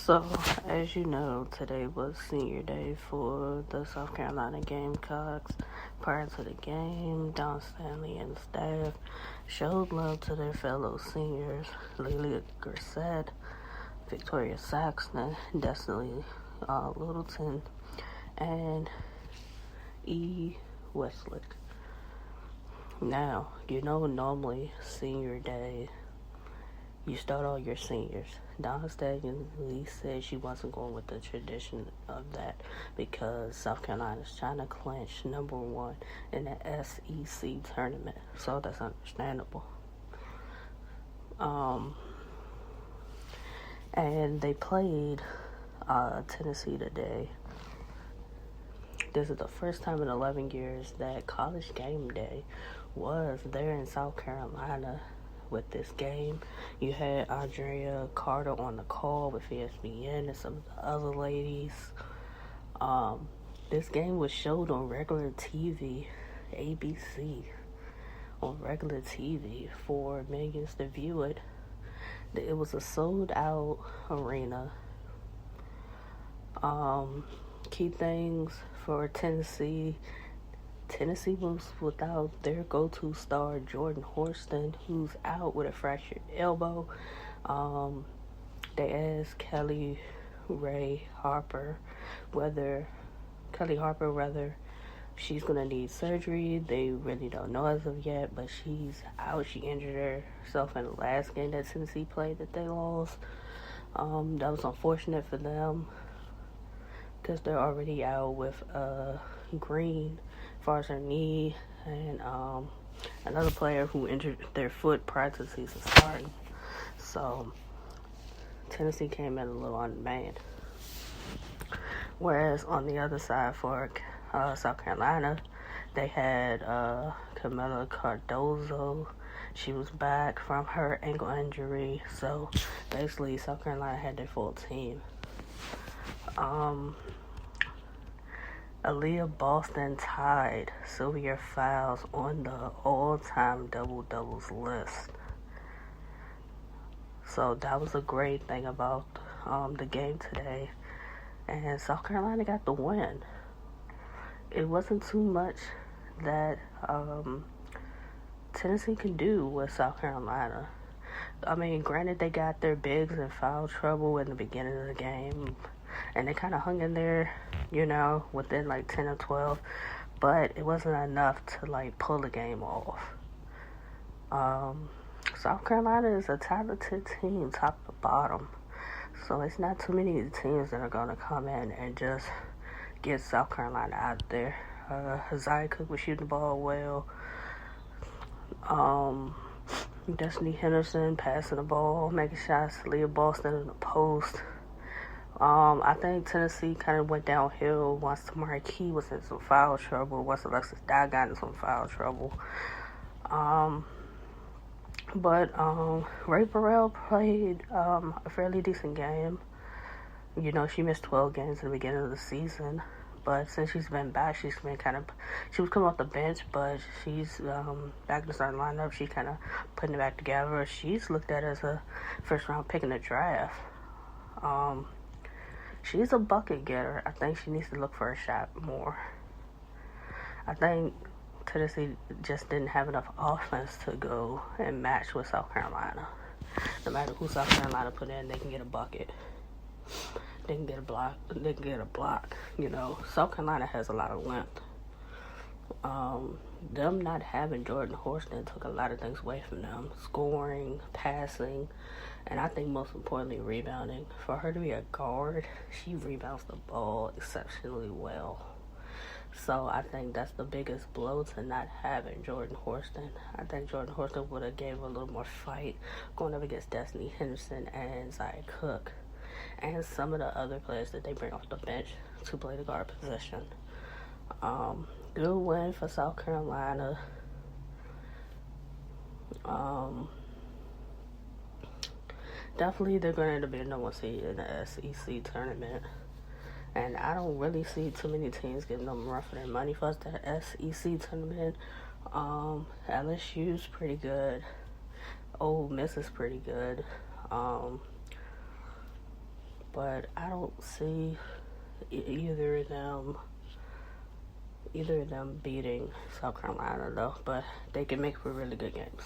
So, as you know, today was senior day for the South Carolina Gamecocks. Prior to the game, Don Stanley and staff showed love to their fellow seniors, Aliyah Grissett, Victoria Saxton, Destiny Littleton, and E. Westlake. Now, normally senior day, you start all your seniors. Don Stanley said she wasn't going with the tradition of that because South Carolina's trying to clinch number one in the SEC tournament. So that's understandable. And they played Tennessee today. This is the first time in 11 years that College Game Day was there in South Carolina. With this game, you had Andrea Carter on the call with ESPN and some of the other ladies. This game was showed on regular TV, ABC, on regular TV for millions to view it. It was a sold-out arena. Key things for Tennessee was without their go-to star, Jordan Horston, who's out with a fractured elbow. They asked Kelly Harper whether she's going to need surgery. They really don't know as of yet, but she's out. She injured herself in the last game that Tennessee played that they lost. That was unfortunate for them because they're already out with Green as far as her knee, and another player who injured their foot prior to the season starting. So Tennessee came in a little unmanned. Whereas on the other side for South Carolina, they had Camila Cardozo. She was back from her ankle injury, so basically South Carolina had their full team. Aliyah Boston tied Sylvia Fowles on the all-time double-doubles list. So that was a great thing about the game today. And South Carolina got the win. It wasn't too much that Tennessee can do with South Carolina. I mean, granted, they got their bigs in foul trouble in the beginning of the game, and they kind of hung in there, within like 10 or 12, but it wasn't enough to pull the game off. South Carolina is a talented team, top to bottom, so it's not too many teams that are going to come in and just get South Carolina out there. Zia Cook was shooting the ball well. Destiny Henderson passing the ball, making shots. Aliyah Boston in the post. I think Tennessee kind of went downhill once Tamari Key was in some foul trouble, once Alexis Dye got in some foul trouble. But Ray Burrell played a fairly decent game. She missed 12 games in the beginning of the season, but since she's been back, she was coming off the bench, but she's back in the starting lineup. She's kind of putting it back together. She's looked at as a first-round pick in the draft. She's a bucket getter. I think she needs to look for a shot more. I think Tennessee just didn't have enough offense to go and match with South Carolina. No matter who South Carolina put in, they can get a bucket. They can get a block. They can get a block. South Carolina has a lot of length. Them not having Jordan Horston took a lot of things away from them. Scoring, passing, and I think most importantly, rebounding. For her to be a guard, she rebounds the ball exceptionally well. So I think that's the biggest blow to not having Jordan Horston. I think Jordan Horston would have gave a little more fight going up against Destiny Henderson and Zia Cook and some of the other players that they bring off the bench to play the guard position. Good win for South Carolina. Definitely they're going to end up being number one seed in the SEC tournament. And I don't really see too many teams getting them run for their money for us. The SEC tournament, LSU's pretty good. Ole Miss is pretty good. but I don't see either of them beating South Carolina though. But they can make for really good games.